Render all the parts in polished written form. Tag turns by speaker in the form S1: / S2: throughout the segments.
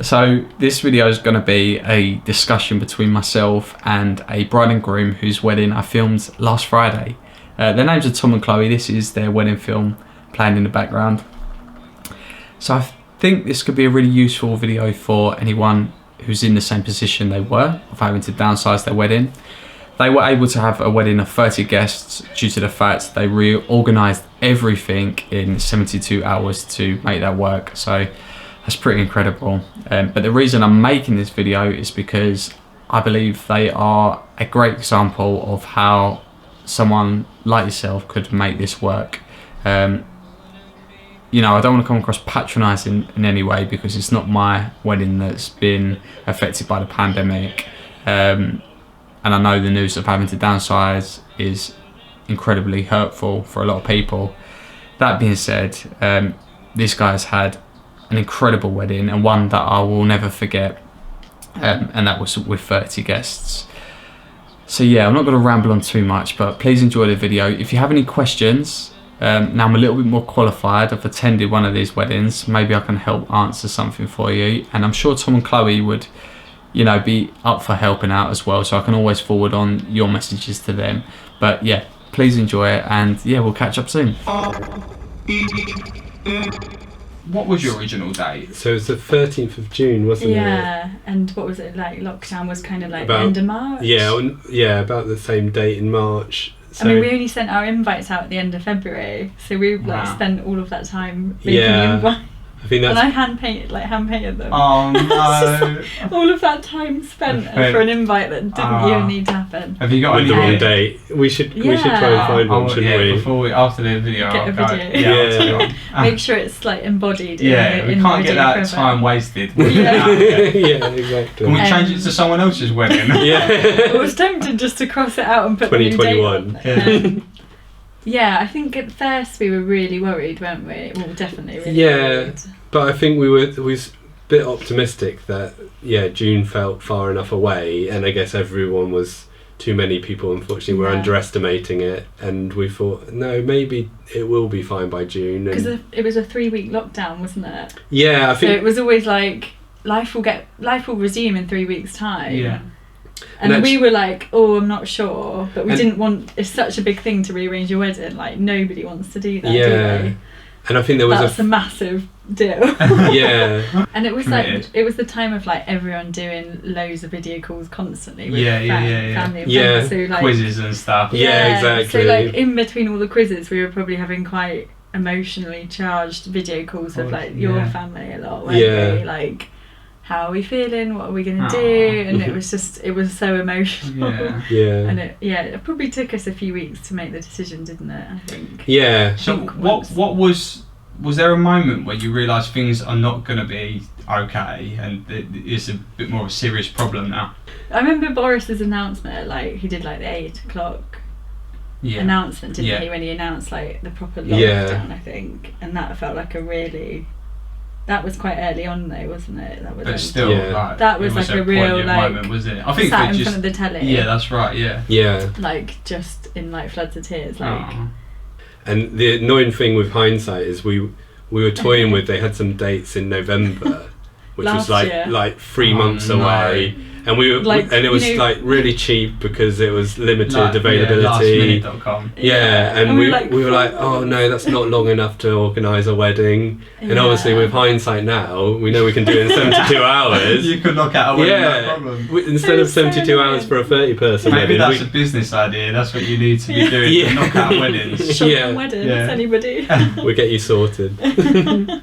S1: So this video is going to be a discussion between myself and a bride and groom whose wedding I filmed last Friday. Their names are Tom and Chloe. This is their wedding film playing in the background. So I think this could be a really useful video for anyone who's in the same position they were of having to downsize their wedding. They were able to have a wedding of 30 guests due to the fact they reorganised everything in 72 hours to make that work. So that's pretty incredible. But the reason I'm making this video is because I believe they are a great example of how someone like yourself could make this work. You know, I don't want to come across patronising in any way because it's not my wedding that's been affected by the pandemic. And I know the news of having to downsize is incredibly hurtful for a lot of people. That being said, this guy's had an incredible wedding and one that I will never forget, and that was with 30 guests. So yeah, I'm not going to ramble on too much, but please enjoy the video. If you have any questions, now I'm a little bit more qualified. I've attended one of these weddings. Maybe I can help answer something for you. And I'm sure Tom and Chloe would, you know, be up for helping out as well. So I can always forward on your messages to them. But yeah, please enjoy it. And yeah, we'll catch up soon. What was your original date?
S2: So it was the 13th of June, wasn't it?
S3: Yeah, and what was it like? Lockdown was kind of like the end of March?
S2: Yeah, about the same date in March. So,
S3: I mean, we only sent our invites out at the end of February, so we spent all of that time making the invite.
S2: I think that's...
S3: And I hand painted them.
S1: Oh no!
S3: All of that time spent for an invite that didn't even need to happen.
S1: Have you got
S2: with the wrong date? We should try and find one, shouldn't we?
S1: After the video,
S3: get a video. Make sure it's like embodied.
S1: Yeah, we can't get that time wasted.
S2: Yeah, exactly.
S1: Can we change it to someone else's wedding?
S3: I was tempted just to cross it out and put
S2: 2021.
S3: the new date on. Yeah, I think at first we were really worried, weren't we? Well, definitely really worried.
S2: But I think we was a bit optimistic that, June felt far enough away, and I guess everyone was, too many people unfortunately were underestimating it, and we thought, no, maybe it will be fine by June.
S3: Because it was a 3-week lockdown, wasn't it?
S2: Yeah, I think...
S3: So it was always like, life will resume in 3 weeks' time.
S1: Yeah.
S3: And we were like, oh, I'm not sure, but we didn't want. It's such a big thing to rearrange your wedding. Like nobody wants to do that. Do they?
S2: And I think there was
S3: that's a massive deal.
S2: Yeah.
S3: And it was like it was the time of like everyone doing loads of video calls constantly with family and friends. So like
S1: quizzes and stuff.
S2: Yeah, exactly.
S3: So like in between all the quizzes, we were probably having quite emotionally charged video calls with like your family a lot. Weren't we? Like, how are we feeling? What are we going to do? And it was so emotional.
S2: Yeah.
S3: And it probably took us a few weeks to make the decision, didn't it? I think.
S2: Yeah.
S1: So what was there a moment where you realised things are not going to be okay and it's a bit more of a serious problem now?
S3: I remember Boris's announcement, like he did like the 8 o'clock announcement, didn't he? When he announced like the proper lockdown, I think, and that felt like that was quite early on though, wasn't it? That was that was like a real like moment, was it? I think sat in front of the telly.
S1: Yeah, that's right. Yeah.
S2: Yeah.
S3: Like just in like floods of tears, like.
S2: And the annoying thing with hindsight is we were toying with. They had some dates in November, which was like 3 months away. And we were, and it was like really cheap because it was limited availability.
S1: lastminute.com.
S2: And we were like, oh no, that's not long enough to organise a wedding. And obviously, with hindsight now, we know we can do it in 72 hours.
S1: You could knock out a wedding, no problem.
S2: Instead of 72 hours for a 30-person wedding.
S1: Maybe that's a business idea. That's what you need to be doing. To knock out weddings.
S3: Shotgun weddings, anybody.
S2: We'll get you sorted.
S3: It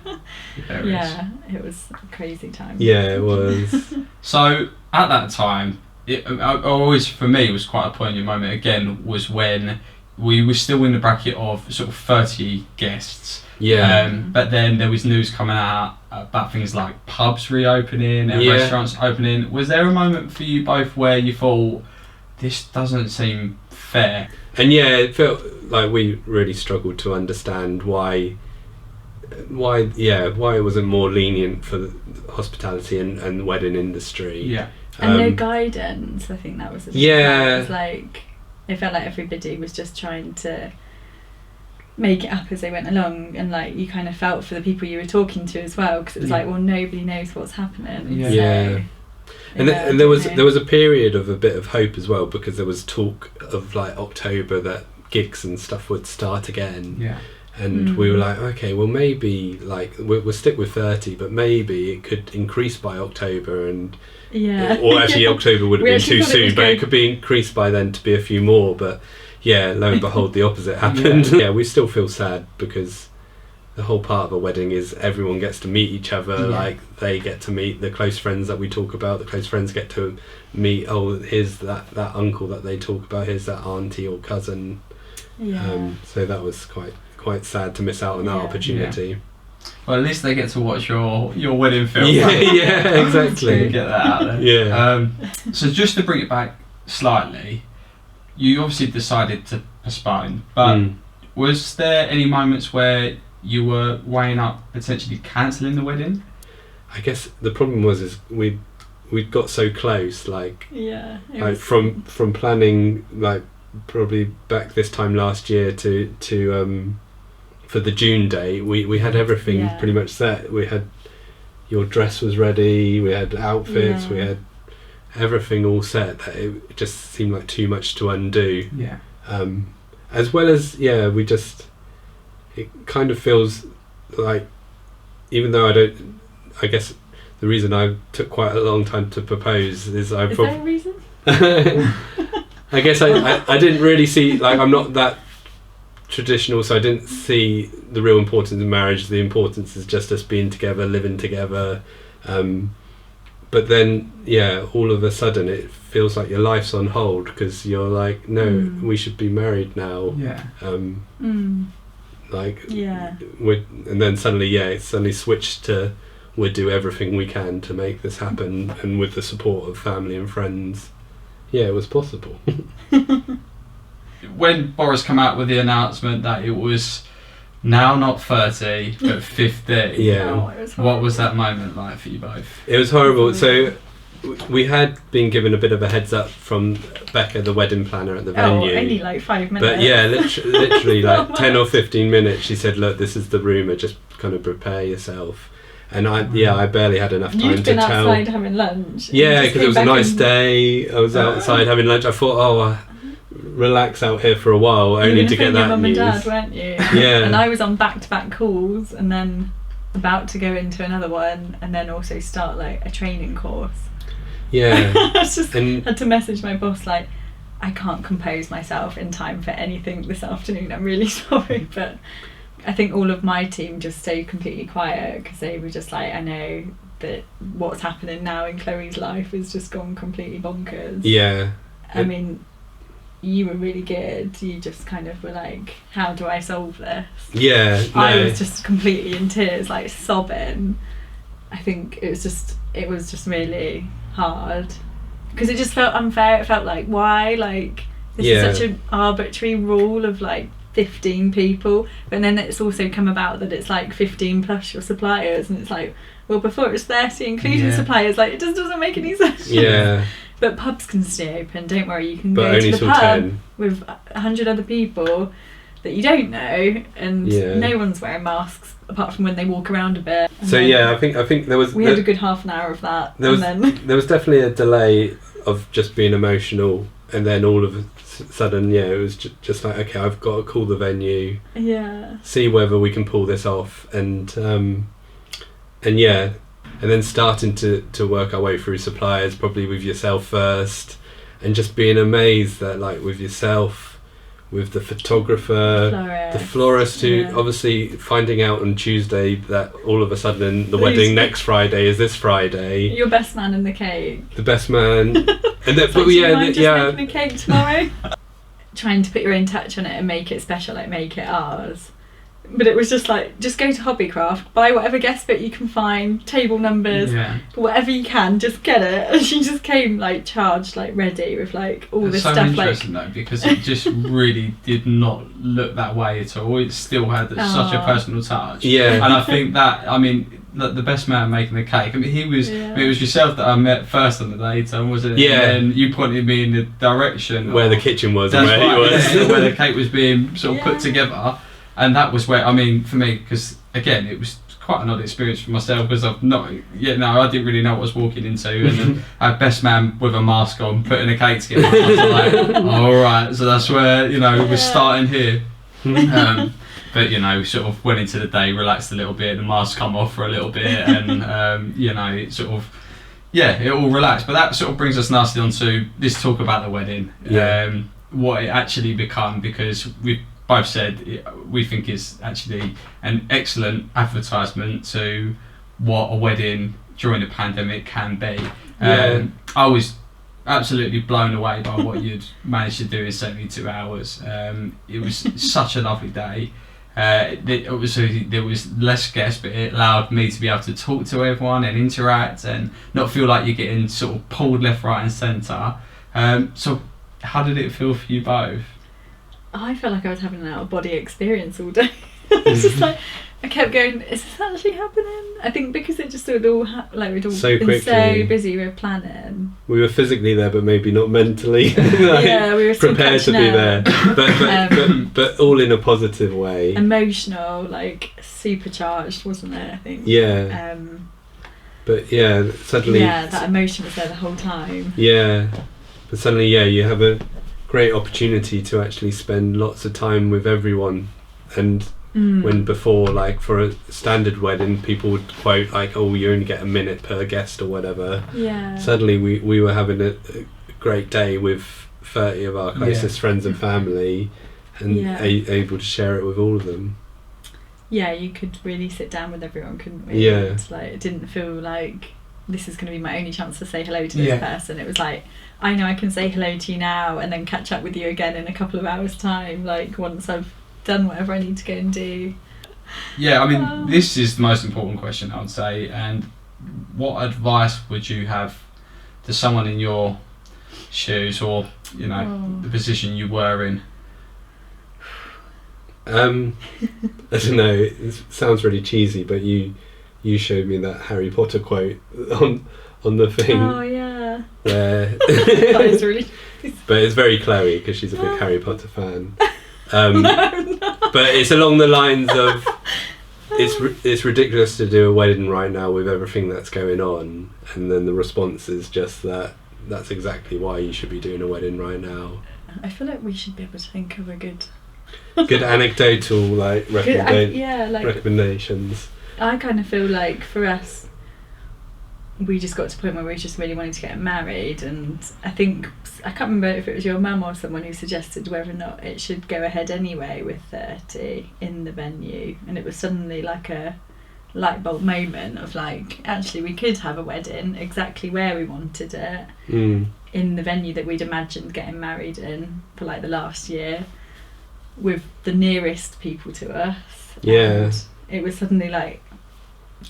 S3: was a crazy time.
S2: Yeah, it was.
S1: So at that time, for me, it was quite a poignant moment again, was when we were still in the bracket of sort of 30 guests. But then there was news coming out about things like pubs reopening and restaurants opening. Was there a moment for you both where you thought, this doesn't seem fair?
S2: And it felt like we really struggled to understand why it wasn't more lenient for the hospitality and wedding industry.
S3: And no guidance. I think that was it was like, it felt like everybody was just trying to make it up as they went along, and like you kind of felt for the people you were talking to as well, because it was like, well, nobody knows what's happening.
S2: Yeah. And there was a period of a bit of hope as well, because there was talk of like October that gigs and stuff would start again.
S1: Yeah.
S2: And we were like, okay, well maybe like we'll stick with 30, but maybe it could increase by October, and or actually October would have been too soon, but it could be increased by then to be a few more. But yeah, lo and behold, the opposite happened. Yeah, we still feel sad, because the whole part of a wedding is everyone gets to meet each other. Like they get to meet the close friends that we talk about, the close friends get to meet, oh, here's that uncle that they talk about, here's that auntie or cousin. So that was quite sad to miss out on that opportunity.
S1: Well, at least they get to watch your wedding film.
S2: Yeah, exactly.
S1: Get that out there.
S2: Yeah.
S1: So just to bring it back slightly, you obviously decided to postpone, but was there any moments where you were weighing up potentially cancelling the wedding?
S2: I guess the problem was we'd got so close, like from planning, like probably back this time last year to for the June date, we had everything pretty much set. We had, your dress was ready, we had outfits, we had everything all set, that it just seemed like too much to undo. As well as it kind of feels like, even though I guess the reason I took quite a long time to propose is there a reason? I guess I didn't really see, like, I'm not that traditional, so I didn't see the real importance of marriage. The importance is just us being together, living together. But then, all of a sudden it feels like your life's on hold, because you're like, no, we should be married now. And then suddenly, it suddenly switched to, we'll do everything we can to make this happen, and with the support of family and friends, it was possible.
S1: When Boris came out with the announcement that it was now not 30 but 50, what was that moment like for you both?
S2: It was horrible. So we had been given a bit of a heads up from Becca, the wedding planner at the venue.
S3: Only like 5 minutes.
S2: But literally like 10 or 15 minutes, she said, look, this is the rumour, just kind of prepare yourself. And I barely had enough time to tell.
S3: You'd been outside having lunch.
S2: Yeah, because it was a nice day. I was outside having lunch. I thought, relax out here for a while, only to get that news.
S3: You were with your mum and dad, weren't you?
S2: Yeah.
S3: And I was on back-to-back calls, and then about to go into another one, and then also start like a training course.
S2: Yeah.
S3: I had to message my boss like, I can't compose myself in time for anything this afternoon, I'm really sorry. But I think all of my team just stayed completely quiet, because they were just like, I know that what's happening now in Chloe's life has just gone completely bonkers.
S2: Yeah.
S3: I mean, you were really good. You just kind of were like, how do I solve this?
S2: Yeah. No.
S3: I was just completely in tears, like sobbing. I think it was just really hard, because it just felt unfair. It felt like, why? Like, this is such an arbitrary rule of like 15 people, but then it's also come about that it's like 15 plus your suppliers, and it's like, well, before it was 30 including suppliers. Like, it just doesn't make any sense.
S2: Yeah.
S3: But pubs can stay open, don't worry, you can go to the pub 10. With 100 other people that you don't know, and no one's wearing masks apart from when they walk around a bit.
S2: So I think there was...
S3: We had a good half an hour of that.
S2: There was definitely a delay of just being emotional, and then all of a sudden, it was just like, okay, I've got to call the venue, see whether we can pull this off, and then starting to work our way through suppliers, probably with yourself first, and just being amazed that, like, with yourself, with the photographer, the florist, who obviously finding out on Tuesday that all of a sudden the wedding next Friday is this Friday.
S3: Your best man in the cake.
S2: The best man. And then,
S3: making a cake tomorrow. Trying to put your own touch on it and make it special, like make it ours. But it was just like, just go to Hobbycraft, buy whatever guest bit you can find, table numbers, whatever you can, just get it. And she just came like charged, like ready with like all this stuff. It's so
S1: interesting though, because it just really did not look that way at all. It still had such a personal touch. Yeah. And I think that, I mean, the best man making the cake. I mean, he was. It was yourself that I met first on the date, wasn't it?
S2: Yeah.
S1: And then you pointed me in the direction
S2: where the kitchen was, and where he was,
S1: where the cake was being sort of put together. and that was where, I mean, for me, because again, it was quite an odd experience for myself, because I didn't really know what I was walking into, and then I had best man with a mask on putting a cake together. I was like, all right, so that's where, we're starting here. But sort of went into the day, relaxed a little bit, the mask come off for a little bit, and it sort of, it all relaxed. But that sort of brings us nicely onto this talk about the wedding, what it actually become, because we've both said we think is actually an excellent advertisement to what a wedding during the pandemic can be. I was absolutely blown away by what you'd managed to do in 72 hours. It was such a lovely day. Obviously there was less guests, but it allowed me to be able to talk to everyone and interact and not feel like you're getting sort of pulled left, right and centre. So how did it feel for you both?
S3: I felt like I was having an out-of-body experience all day. It's just like, I kept going, is this actually happening? I think because it just sort of all we'd all
S2: so
S3: been so busy with planning.
S2: We were physically there, but maybe not mentally.
S3: We were still
S2: prepared to be there, but all in a positive way.
S3: Emotional, supercharged, wasn't it? I think.
S2: Yeah. But suddenly.
S3: Yeah, that emotion was there the whole time.
S2: Yeah, but suddenly, you have a great opportunity to actually spend lots of time with everyone, and when before, for a standard wedding, people would quote you only get a minute per guest or whatever. Suddenly we were having a great day with 30 of our closest friends and family, and able to share it with all of them.
S3: You could really sit down with everyone, couldn't we? It didn't feel like this is going to be my only chance to say hello to this person. It was like, I know I can say hello to you now and then catch up with you again in a couple of hours time, once I've done whatever I need to go and do.
S1: This is the most important question, I would say. And what advice would you have to someone in your shoes, or the position you were in?
S2: I don't know, it sounds really cheesy, but you showed me that Harry Potter quote on the thing.
S3: Oh yeah.
S2: Where
S3: That is really
S2: but it's very Chloe, because she's a big Harry Potter fan.
S3: No.
S2: But it's along the lines of it's ridiculous to do a wedding right now with everything that's going on, and then the response is just that's exactly why you should be doing a wedding right now.
S3: I feel like we should be able to think of a good
S2: anecdotal recommendations.
S3: I kind of feel like for us, we just got to a point where we just really wanted to get married, and I think, I can't remember if it was your mum or someone who suggested whether or not it should go ahead anyway with 30 in the venue, and it was suddenly like a light bulb moment of actually we could have a wedding exactly where we wanted it, in the venue that we'd imagined getting married in for the last year, with the nearest people to us. And it was suddenly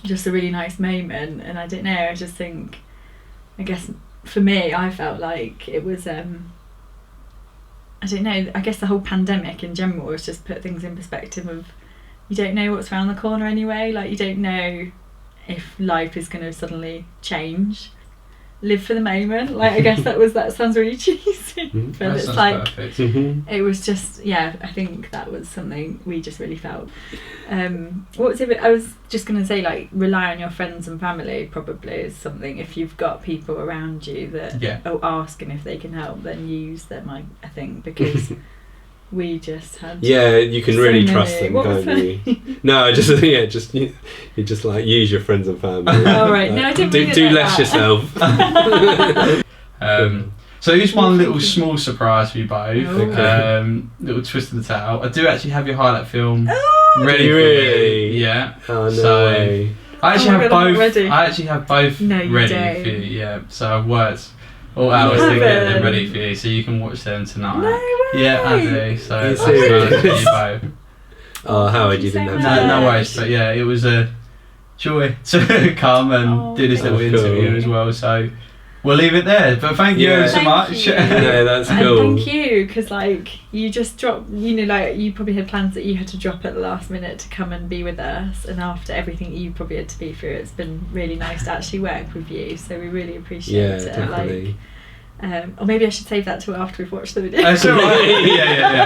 S3: just a really nice moment, and I don't know, I just think, I guess for me, I felt like it was I don't know, I guess the whole pandemic in general has just put things in perspective of, you don't know what's around the corner anyway, you don't know if life is going to suddenly change. Live for the moment, I guess that sounds really cheesy, but it's
S1: perfect.
S3: It was just, I think that was something we just really felt. What was it? I was just going to say, rely on your friends and family probably is something. If you've got people around you that are asking if they can help, then use them, I think, because we just had
S2: you can really trust them, can't you? No, you just use your friends and family.
S3: Oh right, no, I didn't mean
S2: do less yourself.
S1: So here's one little small surprise for you both. Little twist of the tail. I do actually have your highlight film ready for you. Yeah.
S2: Oh no way.
S1: I actually have both ready for you. Yeah. So I've worked all hours to get them ready for you, so you can watch them tonight.
S3: No way.
S1: Yeah, I do. So
S2: you serious?
S1: You both.
S2: Oh, Howard, you didn't have to.
S1: No worries, but it was a joy to come and do this little interview as well. So we'll leave it there. But thank you so much.
S2: Yeah, that's cool.
S3: And thank you, because you just dropped. You probably had plans that you had to drop at the last minute to come and be with us, and after everything you probably had to be through, it's been really nice to actually work with you. So we really appreciate it.
S2: Definitely.
S3: Or maybe I should save that till after we've watched the video.
S1: That's all right. Yeah.